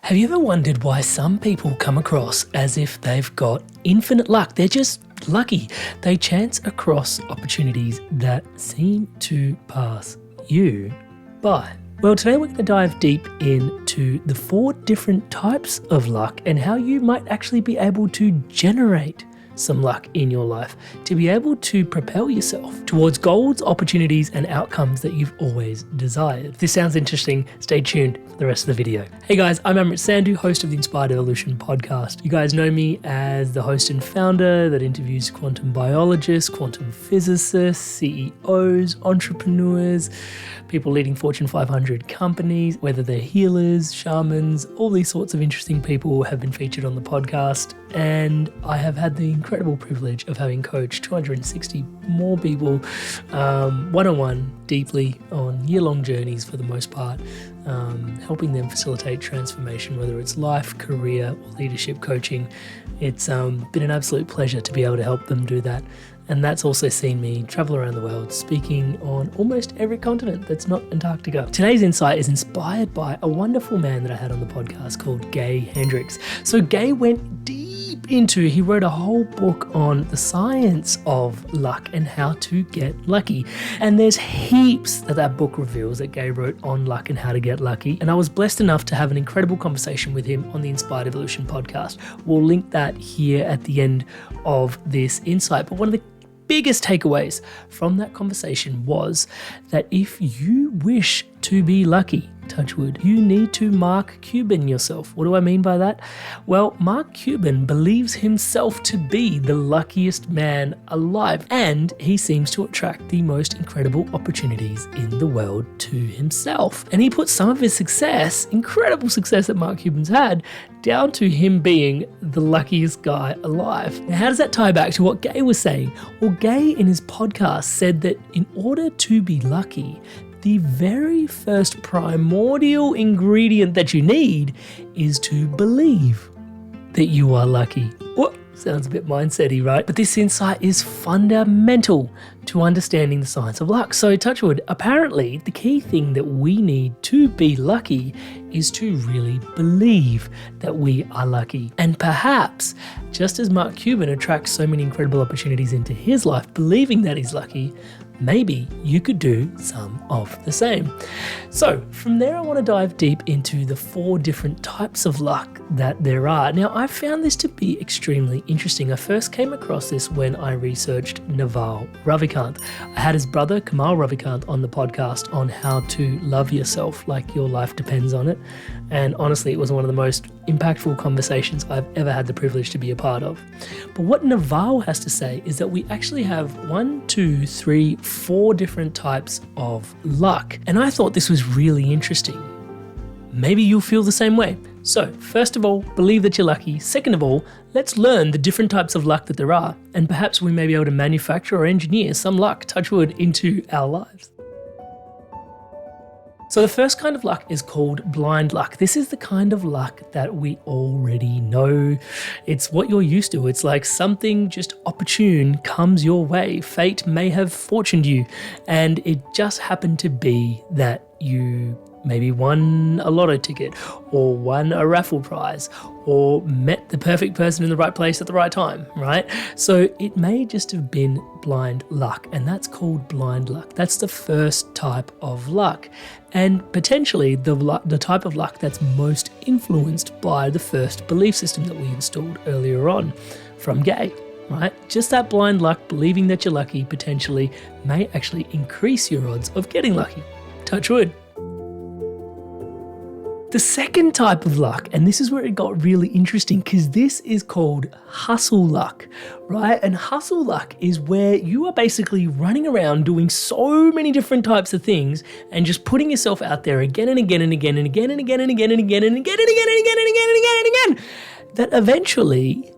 Have you ever wondered why some people come across as if they've got infinite luck? They're just lucky. They chance across opportunities that seem to pass you by. Well, today we're going to dive deep into the 4 different types of luck and how you might actually be able to generate some luck in your life to be able to propel yourself towards goals, opportunities, and outcomes that you've always desired. If this sounds interesting, stay tuned for the rest of the video. Hey guys, I'm Amrit Sandhu, host of the Inspired Evolution podcast. You guys know me as the host and founder that interviews quantum biologists, quantum physicists, CEOs, entrepreneurs, people leading Fortune 500 companies, whether they're healers, shamans, all these sorts of interesting people have been featured on the podcast. And I have had the incredible privilege of having coached 260 more people one-on-one, deeply on year-long journeys for the most part, helping them facilitate transformation, whether it's life, career, or leadership coaching. It's been an absolute pleasure to be able to help them do that. And that's also seen me travel around the world speaking on almost every continent that's not Antarctica. Today's insight is inspired by a wonderful man that I had on the podcast called Gay Hendricks. So Gay went he wrote a whole book on the science of luck and how to get lucky. And there's heaps that book reveals that Gay wrote on luck and how to get lucky. And I was blessed enough to have an incredible conversation with him on the Inspired Evolution podcast. We'll link that here at the end of this insight. But one of the biggest takeaways from that conversation was that if you wish to be lucky, touch wood, you need to Mark Cuban yourself. What do I mean by that? Well, Mark Cuban believes himself to be the luckiest man alive, and he seems to attract the most incredible opportunities in the world to himself. And he puts some of his success, incredible success that Mark Cuban's had, down to him being the luckiest guy alive. Now, how does that tie back to what Gay was saying? Well, Gay in his podcast said that in order to be lucky, the very first primordial ingredient that you need is to believe that you are lucky. What? Sounds a bit mindset-y, right? But this insight is fundamental to understanding the science of luck. So touchwood, apparently the key thing that we need to be lucky is to really believe that we are lucky. And perhaps, just as Mark Cuban attracts so many incredible opportunities into his life, believing that he's lucky, maybe you could do some of the same. So from there, I want to dive deep into the 4 different types of luck that there are. Now, I found this to be extremely interesting. I first came across this when I researched Naval Ravikant. I had his brother, Kamal Ravikant, on the podcast on how to love yourself like your life depends on it. And honestly, it was one of the most impactful conversations I've ever had the privilege to be a part of. But what Naval has to say is that we actually have 4 different types of luck. And I thought this was really interesting. Maybe you'll feel the same way. So first of all, believe that you're lucky. Second of all, let's learn the different types of luck that there are. And perhaps we may be able to manufacture or engineer some luck, touch wood, into our lives. So the first kind of luck is called blind luck. This is the kind of luck that we already know. It's what you're used to. It's like something just opportune comes your way. Fate may have fortuned you, and it just happened to be that you maybe won a lotto ticket or won a raffle prize or met the perfect person in the right place at the right time, right? So it may just have been blind luck, and that's called blind luck. That's the first type of luck, and potentially the type of luck that's most influenced by the first belief system that we installed earlier on from Gay. Right? Just that blind luck, believing that you're lucky, potentially may actually increase your odds of getting lucky. Touch wood. The second type of luck, and this is where it got really interesting because this is called hustle luck, right? And hustle luck is where you are basically running around doing so many different types of things and just putting yourself out there again and again and again and again and again and again and again and again and again and again and again and again and again. That eventually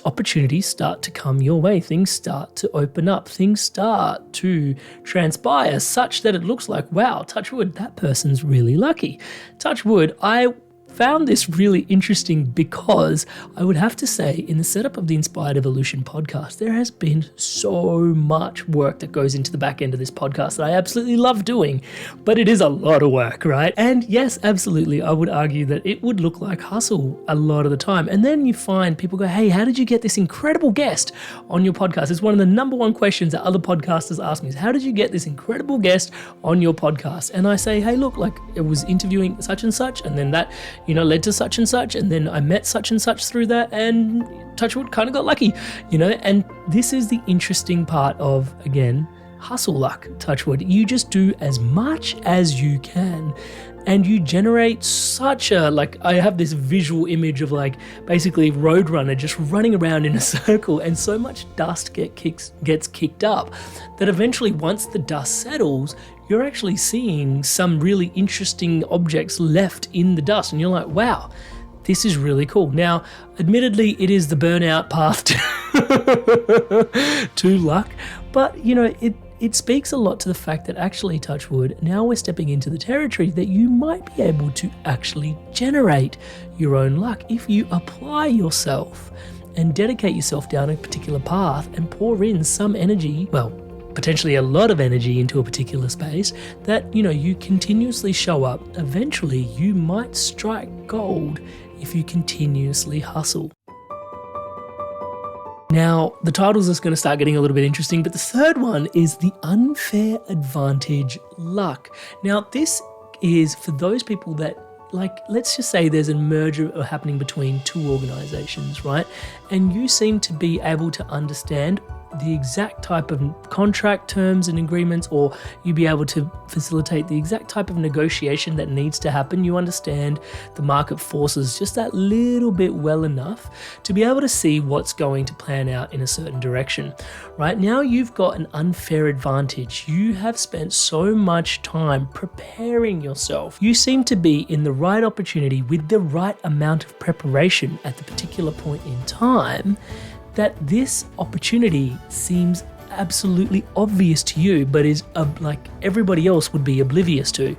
opportunities start to come your way. Things start to open up. Things start to transpire such that it looks like, wow, touch wood, that person's really lucky. Touch wood, I found this really interesting because I would have to say, in the setup of the Inspired Evolution podcast, there has been so much work that goes into the back end of this podcast that I absolutely love doing, but it is a lot of work, right? And yes, absolutely, I would argue that it would look like hustle a lot of the time. And then you find people go, hey, how did you get this incredible guest on your podcast? It's one of the number one questions that other podcasters ask me is, how did you get this incredible guest on your podcast? And I say, hey, look, like it was interviewing such and such, and then that, led to such and such, and then I met such and such through that, and touchwood kind of got lucky, and this is the interesting part of, again, hustle luck, touchwood. You just do as much as you can, and you generate such a, I have this visual image of basically Roadrunner just running around in a circle, and so much dust gets kicked up that eventually once the dust settles, you're actually seeing some really interesting objects left in the dust, and you're like, wow, this is really cool. Now, admittedly, it is the burnout path to luck, but it speaks a lot to the fact that actually, touchwood, now we're stepping into the territory that you might be able to actually generate your own luck if you apply yourself and dedicate yourself down a particular path and pour in some energy, potentially a lot of energy into a particular space that, you continuously show up. Eventually, you might strike gold if you continuously hustle. Now, the titles are going to start getting a little bit interesting, but the third one is the unfair advantage luck. Now, this is for those people that, let's just say there's a merger happening between two organizations, right? And you seem to be able to understand the exact type of contract terms and agreements, or you be able to facilitate the exact type of negotiation that needs to happen. You understand the market forces just that little bit well enough to be able to see what's going to plan out in a certain direction. Right now, you've got an unfair advantage. You have spent so much time preparing yourself. You seem to be in the right opportunity with the right amount of preparation at the particular point in time, that this opportunity seems absolutely obvious to you, but is everybody else would be oblivious to.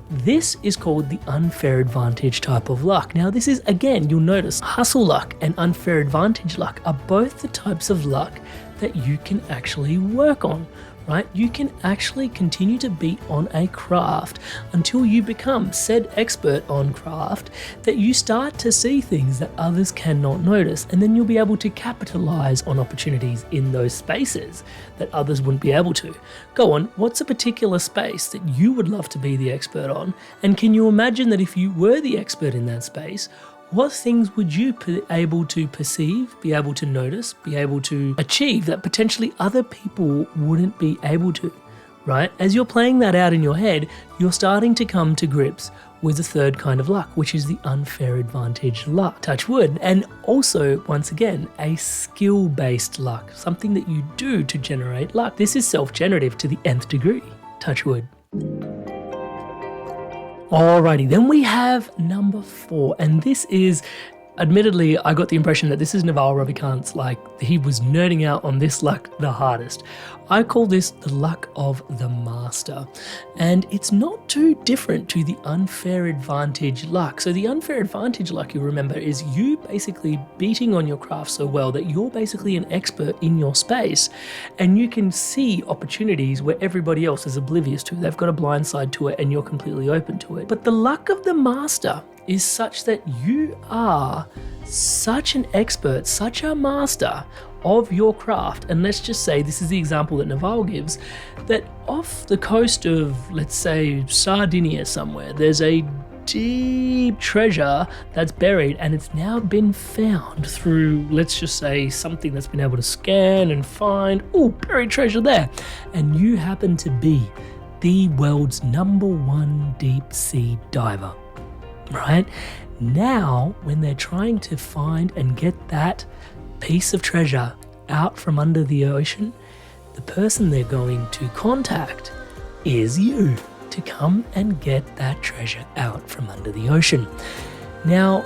This is called the unfair advantage type of luck. Now, this is, again, you'll notice hustle luck and unfair advantage luck are both the types of luck that you can actually work on, right? You can actually continue to beat on a craft until you become said expert on craft, that you start to see things that others cannot notice, and then you'll be able to capitalize on opportunities in those spaces that others wouldn't be able to. Go on, what's a particular space that you would love to be the expert on? And can you imagine that if you were the expert in that space, what things would you be able to perceive, be able to notice, be able to achieve that potentially other people wouldn't be able to, right? As you're playing that out in your head, you're starting to come to grips with the third kind of luck, which is the unfair advantage luck, touch wood. And also, once again, a skill-based luck, something that you do to generate luck. This is self-generative to the nth degree, touch wood. Alrighty, then we have number 4, and this is, admittedly, I got the impression that this is Naval Ravikant's, he was nerding out on this luck the hardest. I call this the luck of the master, and it's not too different to the unfair advantage luck. So the unfair advantage luck, you remember, is you basically beating on your craft so well that you're basically an expert in your space, and you can see opportunities where everybody else is oblivious to. They've got a blind side to it, and you're completely open to it. But the luck of the master is such that you are such an expert, such a master of your craft. And let's just say, this is the example that Naval gives, that off the coast of, let's say, Sardinia somewhere, there's a deep treasure that's buried, and it's now been found through, let's just say, something that's been able to scan and find, buried treasure there. And you happen to be the world's #1 deep sea diver. Right? Now, when they're trying to find and get that piece of treasure out from under the ocean, the person they're going to contact is you to come and get that treasure out from under the ocean. Now,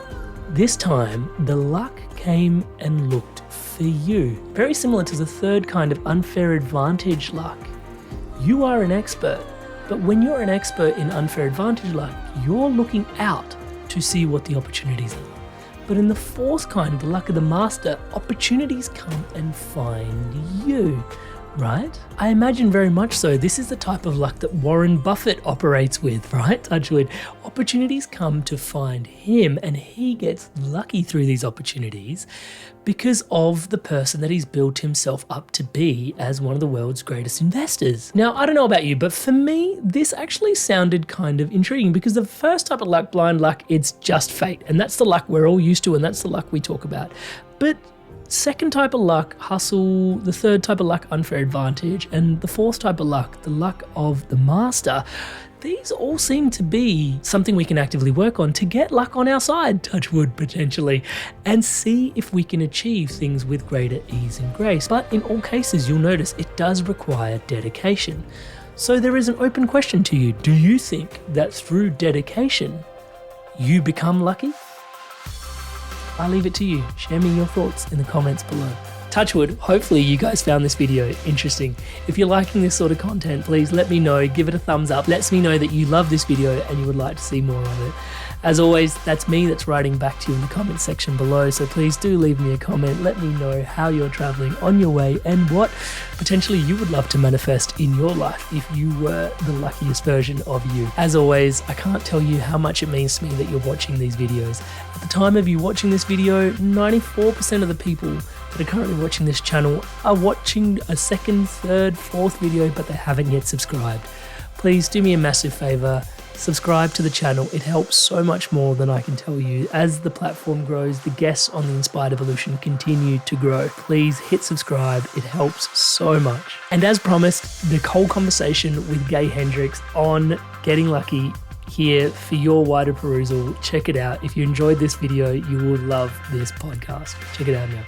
this time, the luck came and looked for you. Very similar to the third kind of unfair advantage luck. You are an expert. But when you're an expert in unfair advantage luck, you're looking out to see what the opportunities are. But in the fourth kind, the luck of the master, opportunities come and find you, right? I imagine very much so. This is the type of luck that Warren Buffett operates with, right? Touchwood. Opportunities come to find him, and he gets lucky through these opportunities because of the person that he's built himself up to be as one of the world's greatest investors. Now, I don't know about you, but for me, this actually sounded kind of intriguing because the first type of luck, blind luck, it's just fate. And that's the luck we're all used to, and that's the luck we talk about. But second type of luck, hustle, the third type of luck, unfair advantage, and the fourth type of luck, the luck of the master, these all seem to be something we can actively work on to get luck on our side, touch wood potentially, and see if we can achieve things with greater ease and grace. But in all cases, you'll notice it does require dedication. So there is an open question to you. Do you think that through dedication, you become lucky? I'll leave it to you. Share me your thoughts in the comments below. Touchwood, hopefully you guys found this video interesting. If you're liking this sort of content, please let me know, give it a thumbs up. Lets me know that you love this video and you would like to see more of it. As always, that's me that's writing back to you in the comment section below, so please do leave me a comment. Let me know how you're traveling on your way and what potentially you would love to manifest in your life if you were the luckiest version of you. As always, I can't tell you how much it means to me that you're watching these videos. At the time of you watching this video, 94% of the people that are currently watching this channel are watching a second, third, fourth video, but they haven't yet subscribed. Please do me a massive favor. Subscribe to the channel. It helps so much more than I can tell you. As the platform grows, the guests on the Inspired Evolution continue to grow. Please hit subscribe. It helps so much. And as promised, the whole conversation with Gay Hendricks on getting lucky here for your wider perusal. Check it out. If you enjoyed this video, you will love this podcast. Check it out now.